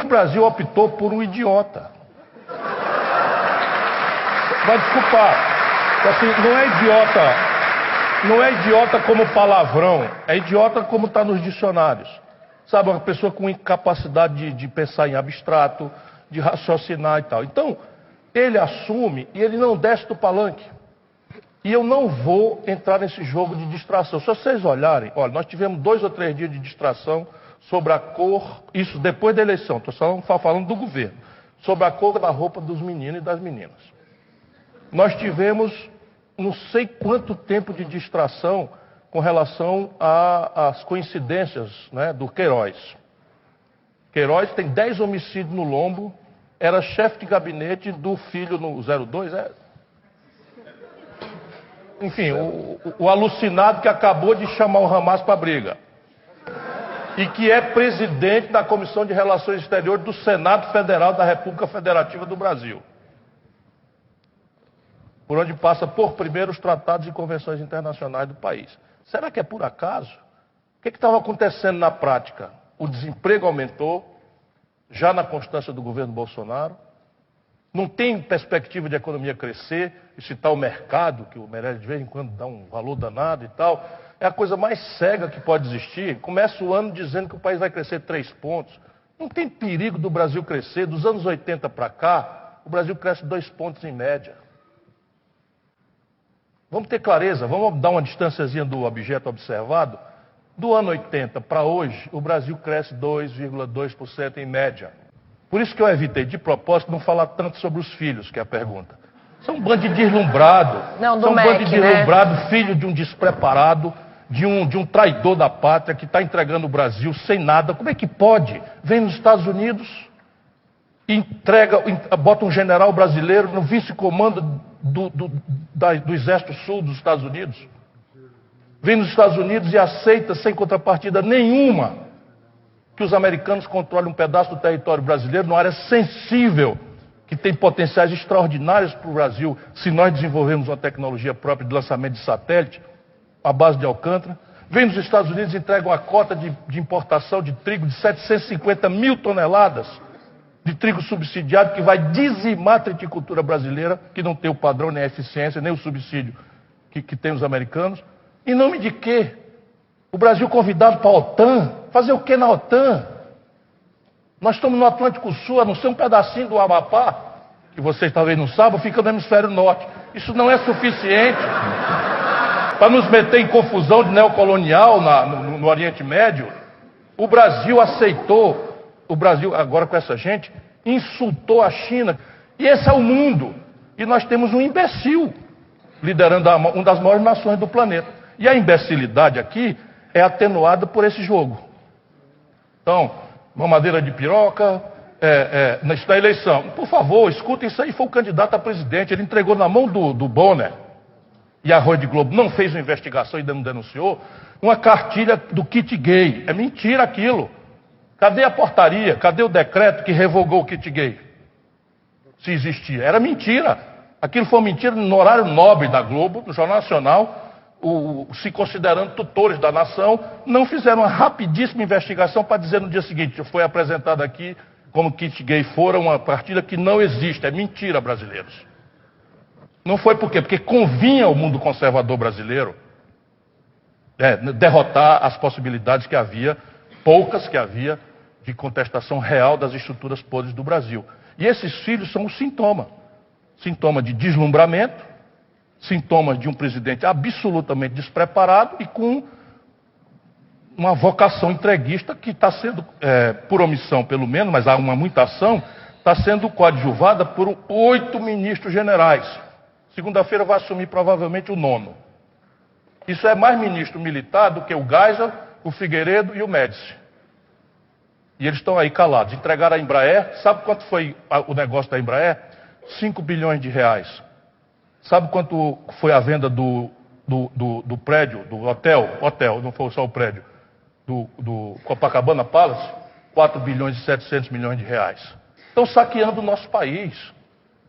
o Brasil optou por um idiota. Vai desculpar. Assim, não é idiota como palavrão, é idiota como está nos dicionários. Sabe, uma pessoa com incapacidade de pensar em abstrato, de raciocinar e tal. Então, ele assume e ele não desce do palanque. E eu não vou entrar nesse jogo de distração. Se vocês olharem, olha, nós tivemos 2 ou 3 dias de distração sobre a cor, isso depois da eleição, estou falando do governo, sobre a cor da roupa dos meninos e das meninas. Nós tivemos não sei quanto tempo de distração com relação às coincidências, né, do Queiroz. Queiroz tem 10 homicídios no lombo, era chefe de gabinete do filho no 02, Enfim, o alucinado que acabou de chamar o Hamas para briga. E que é presidente da Comissão de Relações Exteriores do Senado Federal da República Federativa do Brasil. Por onde passa por primeiro os tratados e convenções internacionais do país. Será que é por acaso? O que estava acontecendo na prática? O desemprego aumentou, já na constância do governo Bolsonaro. Não tem perspectiva de a economia crescer, esse tal mercado, que o Meirelles de vez em quando dá um valor danado e tal, é a coisa mais cega que pode existir. Começa o ano dizendo que o país vai crescer 3 pontos. Não tem perigo do Brasil crescer. Dos anos 80 para cá, o Brasil cresce 2 pontos em média. Vamos ter clareza, vamos dar uma distânciazinha do objeto observado. Do ano 80 para hoje, o Brasil cresce 2,2% em média. Por isso que eu evitei, de propósito, não falar tanto sobre os filhos, que é a pergunta. São um bando de deslumbrado. Não, do são um MEC, bando de deslumbrado, filho de um despreparado, de um traidor da pátria, que está entregando o Brasil sem nada. Como é que pode? Vem nos Estados Unidos, bota um general brasileiro no vice-comando do Exército Sul dos Estados Unidos. Vem nos Estados Unidos e aceita, sem contrapartida nenhuma, que os americanos controlem um pedaço do território brasileiro, numa área sensível, que tem potenciais extraordinários para o Brasil, se nós desenvolvermos uma tecnologia própria de lançamento de satélite, à base de Alcântara. Vem nos Estados Unidos e entrega uma cota de importação de trigo de 750 mil toneladas de trigo subsidiado, que vai dizimar a triticultura brasileira, que não tem o padrão, nem a eficiência, nem o subsídio que tem os americanos. Em nome de quê? O Brasil convidado para a OTAN? Fazer o que na OTAN? Nós estamos no Atlântico Sul, a não ser um pedacinho do Amapá, que vocês talvez não saibam, fica no hemisfério norte. Isso não é suficiente para nos meter em confusão de neocolonial no Oriente Médio. O Brasil aceitou, o Brasil, agora com essa gente, insultou a China. E esse é o mundo. E nós temos um imbecil liderando uma das maiores nações do planeta. E a imbecilidade aqui é atenuada por esse jogo. Então, mamadeira de piroca, na eleição. Por favor, escutem isso aí, foi o candidato a presidente, ele entregou na mão do Bonner, e a Rede Globo não fez uma investigação e não denunciou, uma cartilha do kit gay. É mentira aquilo. Cadê a portaria? Cadê o decreto que revogou o kit gay? Se existia. Era mentira. Aquilo foi mentira no horário nobre da Globo, do Jornal Nacional, se considerando tutores da nação, não fizeram uma rapidíssima investigação para dizer no dia seguinte, foi apresentado aqui como kit gay fora uma partilha que não existe, é mentira, brasileiros. Não foi por quê? Porque convinha ao mundo conservador brasileiro derrotar as possibilidades que havia, poucas que havia, de contestação real das estruturas podres do Brasil. E esses filhos são um sintoma. Sintoma de deslumbramento, sintomas de um presidente absolutamente despreparado e com uma vocação entreguista que está sendo, por omissão pelo menos, mas há muita ação, está sendo coadjuvada por 8 ministros generais. Segunda-feira vai assumir provavelmente o 9º. Isso é mais ministro militar do que o Geisel, o Figueiredo e o Médici. E eles estão aí calados. Entregaram a Embraer, sabe quanto foi o negócio da Embraer? 5 bilhões de reais. Sabe quanto foi a venda do prédio, do hotel, não foi só o prédio, do Copacabana Palace? 4 bilhões e 700 milhões de reais. Estão saqueando o nosso país.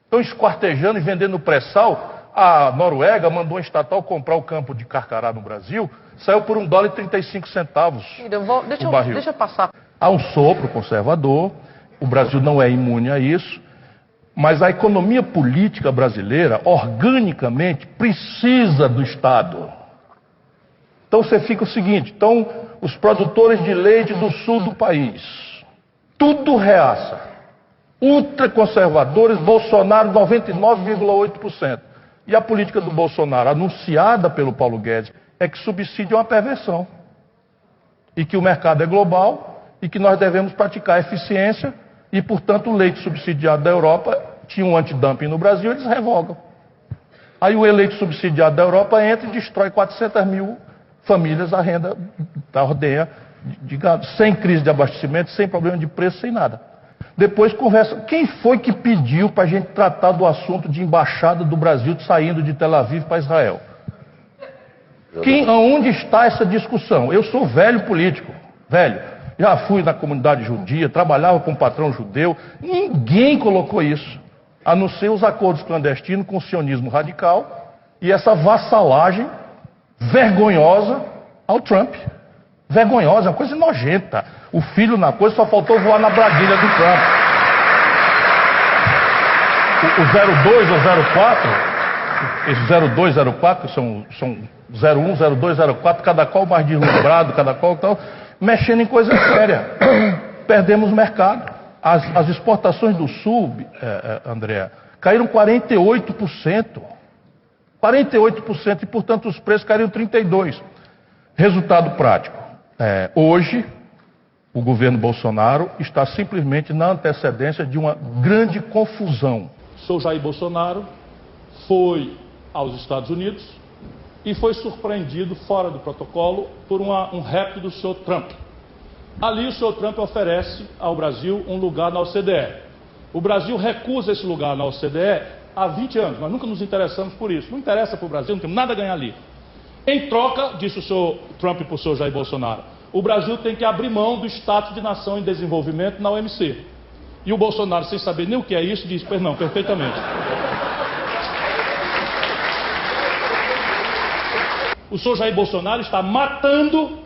Estão esquartejando e vendendo pré-sal. A Noruega mandou um estatal comprar o campo de Carcará no Brasil, saiu por $1,35 o barril. Deixa eu passar. Há um sopro conservador, O Brasil não é imune a isso, mas a economia política brasileira, organicamente, precisa do Estado. Então você fica o seguinte, então os produtores de leite do sul do país, tudo reaça, ultraconservadores, Bolsonaro 99,8%. E a política do Bolsonaro, anunciada pelo Paulo Guedes, é que subsídio é uma perversão. E que o mercado é global e que nós devemos praticar eficiência e, portanto, o leite subsidiado da Europa tinha um antidumping no Brasil, eles revogam. Aí o leite subsidiado da Europa entra e destrói 400 mil famílias, a renda da ordenha de gado, sem crise de abastecimento, sem problema de preço, sem nada. Depois conversa, quem foi que pediu para a gente tratar do assunto de embaixada do Brasil saindo de Tel Aviv para Israel? Onde está essa discussão? Eu sou velho político, velho. Já fui na comunidade judia, trabalhava com um patrão judeu. Ninguém colocou isso, a não ser os acordos clandestinos com o sionismo radical e essa vassalagem vergonhosa ao Trump. Vergonhosa, é uma coisa nojenta. O filho na coisa só faltou voar na braguilha do Trump. O 02 ou 04, esses 02, 04, são 01, 02, 04, cada qual mais deslumbrado, cada qual tal, mexendo em coisa séria. Perdemos mercado. As exportações do Sul, André, caíram 48%. 48%, e portanto os preços caíram 32%. Resultado prático. Hoje, o governo Bolsonaro está simplesmente na antecedência de uma grande confusão. O senhor Jair Bolsonaro foi aos Estados Unidos e foi surpreendido fora do protocolo por um rap do senhor Trump. Ali o senhor Trump oferece ao Brasil um lugar na OCDE. O Brasil recusa esse lugar na OCDE há 20 anos, nós nunca nos interessamos por isso. Não interessa para o Brasil, não tem nada a ganhar ali. Em troca, disse o senhor Trump para o senhor Jair Bolsonaro, o Brasil tem que abrir mão do status de nação em desenvolvimento na OMC. E o Bolsonaro, sem saber nem o que é isso, disse, pois não, perfeitamente. O senhor Jair Bolsonaro está matando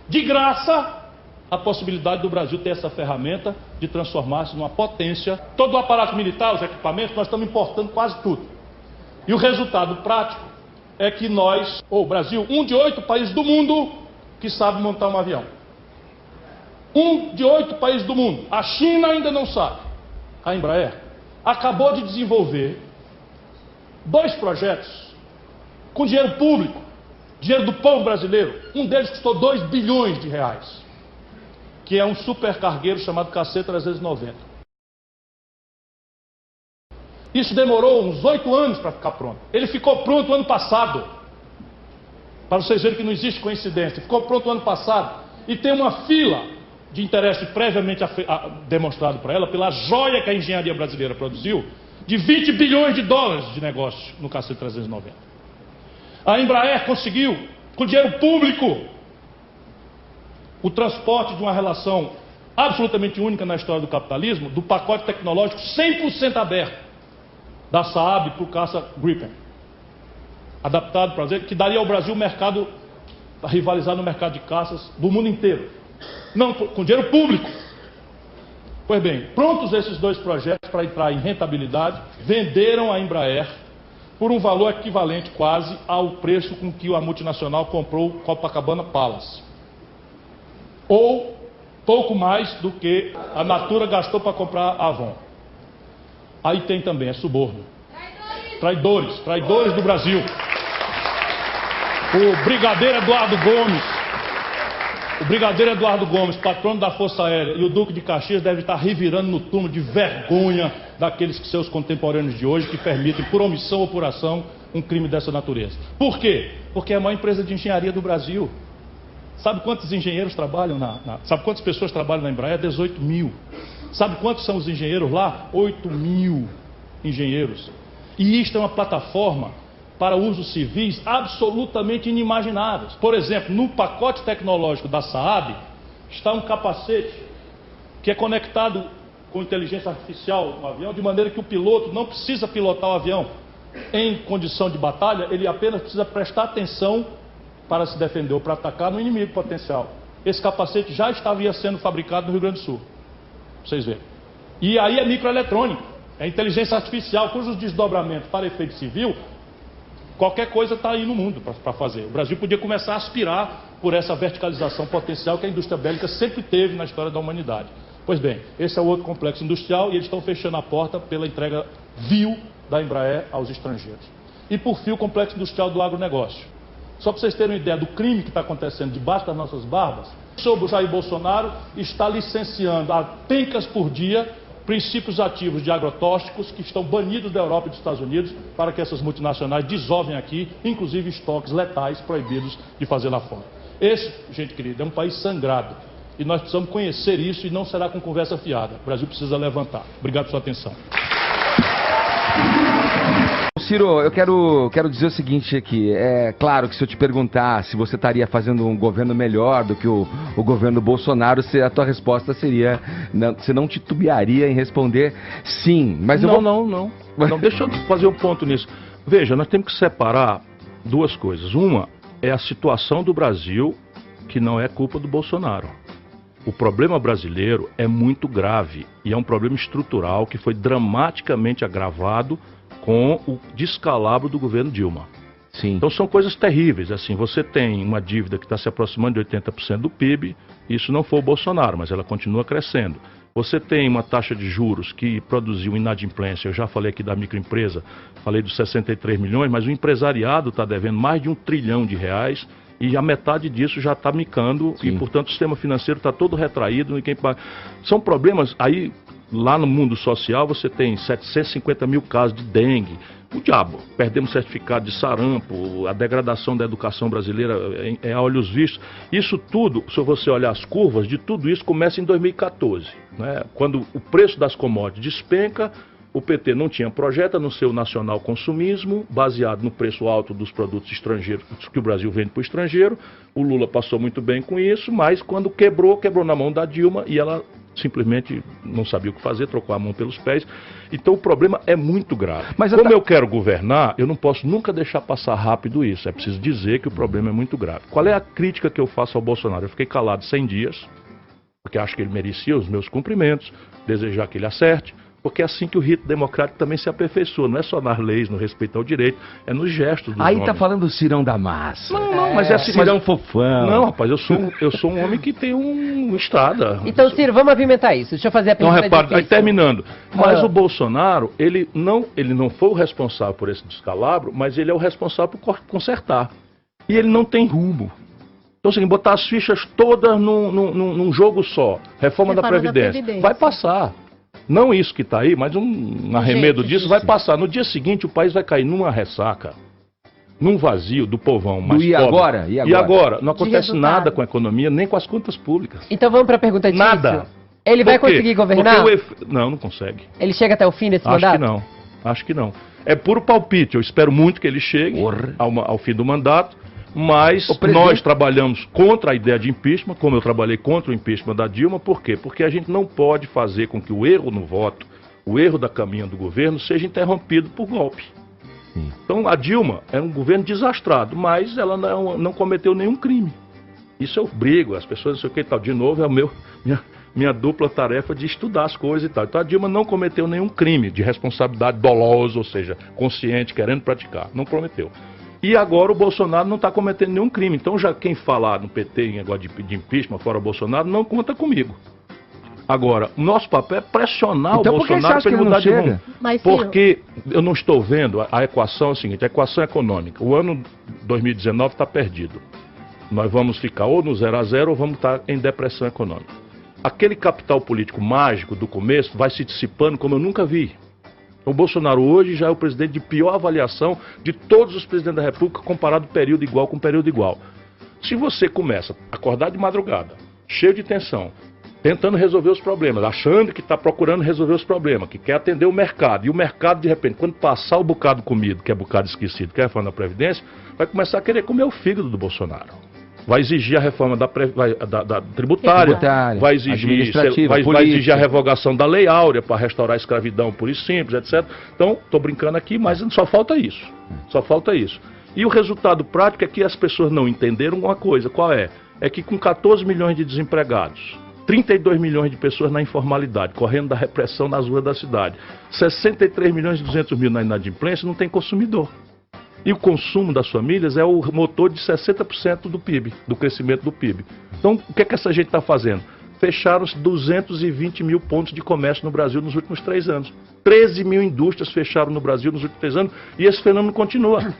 de graça a possibilidade do Brasil ter essa ferramenta de transformar-se numa potência. Todo o aparato militar, os equipamentos, nós estamos importando quase tudo. E o resultado prático é que nós, o Brasil, um de 8 países do mundo que sabe montar um avião. Um de 8 países do mundo. A China ainda não sabe. A Embraer acabou de desenvolver 2 projetos com dinheiro público, dinheiro do povo brasileiro. Um deles custou 2 bilhões de reais, que é um supercargueiro chamado KC-390. Isso demorou uns 8 anos para ficar pronto. Ele ficou pronto ano passado. Para vocês verem que não existe coincidência. Ficou pronto ano passado. E tem uma fila de interesse previamente demonstrado para ela, pela joia que a engenharia brasileira produziu, de 20 bilhões de dólares de negócio no KC-390. A Embraer conseguiu, com dinheiro público, o transporte de uma relação absolutamente única na história do capitalismo, do pacote tecnológico 100% aberto da Saab para o caça Gripen, adaptado para dizer que daria ao Brasil o mercado, para rivalizar no mercado de caças do mundo inteiro, não com dinheiro público. Pois bem, prontos esses 2 projetos para entrar em rentabilidade, venderam a Embraer por um valor equivalente quase ao preço com que a multinacional comprou o Copacabana Palace, ou pouco mais do que a Natura gastou para comprar a Avon. Aí tem também, suborno. Traidores do Brasil. O brigadeiro Eduardo Gomes, patrono da Força Aérea, e o Duque de Caxias devem estar revirando no túmulo de vergonha daqueles que seus contemporâneos de hoje que permitem, por omissão ou por ação, um crime dessa natureza. Por quê? Porque é a maior empresa de engenharia do Brasil. Sabe quantos engenheiros trabalham sabe quantas pessoas trabalham na Embraer? 18 mil. Sabe quantos são os engenheiros lá? 8 mil engenheiros. E isto é uma plataforma para usos civis absolutamente inimagináveis. Por exemplo, no pacote tecnológico da Saab está um capacete que é conectado com inteligência artificial no avião, de maneira que o piloto não precisa pilotar o avião em condição de batalha, ele apenas precisa prestar atenção para se defender ou para atacar no inimigo potencial. Esse capacete já estava sendo fabricado no Rio Grande do Sul. Vocês verem. E aí é microeletrônica, é inteligência artificial, cujos desdobramentos para efeito civil, qualquer coisa está aí no mundo para fazer. O Brasil podia começar a aspirar por essa verticalização potencial que a indústria bélica sempre teve na história da humanidade. Pois bem, esse é o outro complexo industrial e eles estão fechando a porta pela entrega vil da Embraer aos estrangeiros. E por fim, o complexo industrial do agronegócio. Só para vocês terem uma ideia do crime que está acontecendo debaixo das nossas barbas, o Jair Bolsonaro está licenciando a pencas por dia princípios ativos de agrotóxicos que estão banidos da Europa e dos Estados Unidos para que essas multinacionais desovem aqui, inclusive estoques letais proibidos de fazer lá fora. Esse, gente querida, é um país sangrado. E nós precisamos conhecer isso e não será com conversa fiada. O Brasil precisa levantar. Obrigado por sua atenção. Ciro, eu quero dizer o seguinte aqui. É claro que se eu te perguntar se você estaria fazendo um governo melhor do que o governo Bolsonaro, a tua resposta seria... Você não titubearia em responder sim. Mas eu Não, deixa eu fazer um ponto nisso. Veja, nós temos que separar duas coisas. Uma é a situação do Brasil, que não é culpa do Bolsonaro. O problema brasileiro é muito grave e é um problema estrutural que foi dramaticamente agravado com o descalabro do governo Dilma. Sim. Então são coisas terríveis. Assim, você tem uma dívida que está se aproximando de 80% do PIB, isso não foi o Bolsonaro, mas ela continua crescendo. Você tem uma taxa de juros que produziu inadimplência, eu já falei aqui da microempresa, falei dos 63 milhões, mas o empresariado está devendo mais de R$1 trilhão e a metade disso já está micando. Sim. E, portanto, o sistema financeiro está todo retraído. E quem paga... São problemas aí, lá no mundo social, você tem 750 mil casos de dengue. O diabo, perdemos certificado de sarampo, a degradação da educação brasileira é a olhos vistos. Isso tudo, se você olhar as curvas, de tudo isso começa em 2014, né? Quando o preço das commodities despenca. O PT não tinha projeto no seu nacional consumismo, baseado no preço alto dos produtos estrangeiros que o Brasil vende para o estrangeiro. O Lula passou muito bem com isso, mas quando quebrou na mão da Dilma e ela simplesmente não sabia o que fazer, trocou a mão pelos pés. Então o problema é muito grave. Mas como eu quero governar, eu não posso nunca deixar passar rápido isso. É preciso dizer que o problema é muito grave. Qual é a crítica que eu faço ao Bolsonaro? Eu fiquei calado 100 dias, porque acho que ele merecia os meus cumprimentos, desejar que ele acerte. Porque é assim que o rito democrático também se aperfeiçoa. Não é só nas leis, no respeito ao direito, é nos gestos dos Aí homens. Tá falando do Cirão da Massa. Não, mas é assim. Cirão fofão. Não, rapaz, eu sou um homem que tem uma estrada. Então, Ciro, vamos apimentar isso. Deixa eu fazer a pergunta. Então, repare, aí terminando. Mas o Bolsonaro, ele não foi o responsável por esse descalabro, mas ele é o responsável por consertar. E ele não tem rumo. Então, assim, botar as fichas todas num jogo só. Reforma da Previdência. Vai passar. Não isso que está aí, mas um arremedo disso vai passar. No dia seguinte, o país vai cair numa ressaca, num vazio do povão mais pobre. Agora? E agora? Não acontece nada com a economia, nem com as contas públicas. Então vamos para a pergunta de nada. Ele vai conseguir governar? Não consegue. Ele chega até o fim desse mandato? Acho que não. É puro palpite. Eu espero muito que ele chegue ao fim do mandato. Mas nós trabalhamos contra a ideia de impeachment, como eu trabalhei contra o impeachment da Dilma. Por quê? Porque a gente não pode fazer com que o erro no voto, o erro da caminho do governo, seja interrompido por golpe. Sim. Então a Dilma é um governo desastrado, mas ela não cometeu nenhum crime. Isso eu brigo, as pessoas não sei o que tal. De novo, é minha dupla tarefa de estudar as coisas e tal. Então a Dilma não cometeu nenhum crime de responsabilidade dolosa, ou seja, consciente, querendo praticar. Não cometeu. E agora o Bolsonaro não está cometendo nenhum crime. Então já quem falar no PT em negócio de impeachment fora Bolsonaro, não conta comigo. Agora, o nosso papel é pressionar o Bolsonaro para ele mudar de rumo. Porque eu não estou vendo, a equação é a seguinte, a equação econômica. O ano 2019 está perdido. Nós vamos ficar ou no 0 a 0 ou vamos estar em depressão econômica. Aquele capital político mágico do começo vai se dissipando como eu nunca vi. O Bolsonaro hoje já é o presidente de pior avaliação de todos os presidentes da República comparado período igual com período igual. Se você começa a acordar de madrugada, cheio de tensão, tentando resolver os problemas, achando que está procurando resolver os problemas, que quer atender o mercado, e o mercado, de repente, quando passar o bocado comido, que é bocado esquecido, que é a reforma da Previdência, vai começar a querer comer o fígado do Bolsonaro. Vai exigir a reforma da tributária, vai exigir a revogação da Lei Áurea para restaurar a escravidão pura e simples, etc. Então, estou brincando aqui, mas só falta isso. Só falta isso. E o resultado prático é que as pessoas não entenderam uma coisa. Qual é? É que com 14 milhões de desempregados, 32 milhões de pessoas na informalidade, correndo da repressão nas ruas da cidade. 63 milhões e 200 mil na inadimplência, não tem consumidor. E o consumo das famílias é o motor de 60% do PIB, do crescimento do PIB. Então, o que é que essa gente está fazendo? Fecharam-se 220 mil pontos de comércio no Brasil nos últimos 3 anos. 13 mil indústrias fecharam no Brasil nos últimos 3 anos e esse fenômeno continua.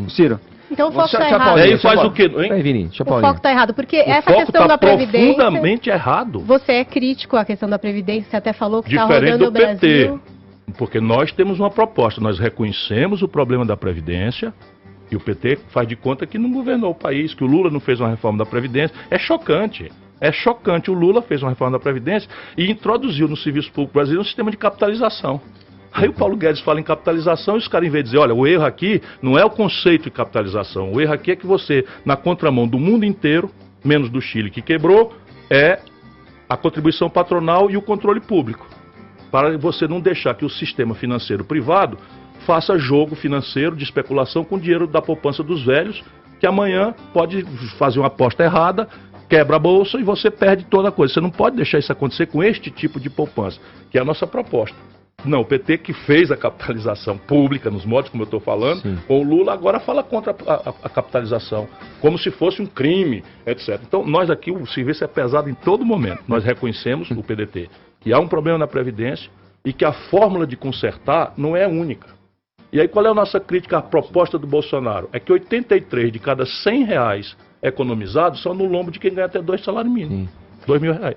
Ciro. Então o foco está errado. Aí faz o quê? Aí, Vini, O foco está errado, porque essa foco questão tá da Previdência... profundamente errado. Você é crítico à questão da Previdência, você até falou que está Diferente rodando do o Brasil... PT. Porque nós temos uma proposta, nós reconhecemos o problema da Previdência e o PT faz de conta que não governou o país, que o Lula não fez uma reforma da Previdência. É chocante. É chocante. O Lula fez uma reforma da Previdência e introduziu no serviço público brasileiro um sistema de capitalização. Aí o Paulo Guedes fala em capitalização e os caras, em vez de dizer, olha, o erro aqui não é o conceito de capitalização. O erro aqui é que você, na contramão do mundo inteiro, menos do Chile que quebrou, é a contribuição patronal e o controle público. Para você não deixar que o sistema financeiro privado faça jogo financeiro de especulação com o dinheiro da poupança dos velhos, que amanhã pode fazer uma aposta errada, quebra a bolsa e você perde toda a coisa. Você não pode deixar isso acontecer com este tipo de poupança, que é a nossa proposta. Não, o PT que fez a capitalização pública, nos modos como eu estou falando, sim, com o Lula, agora fala contra a capitalização, como se fosse um crime, etc. Então, nós aqui, o serviço é pesado em todo momento. Nós reconhecemos, o PDT, que há um problema na Previdência e que a fórmula de consertar não é única. E aí, qual é a nossa crítica à proposta do Bolsonaro? É que 83 de cada 100 reais economizados são no lombo de quem ganha até 2 salários mínimos, R$2.000.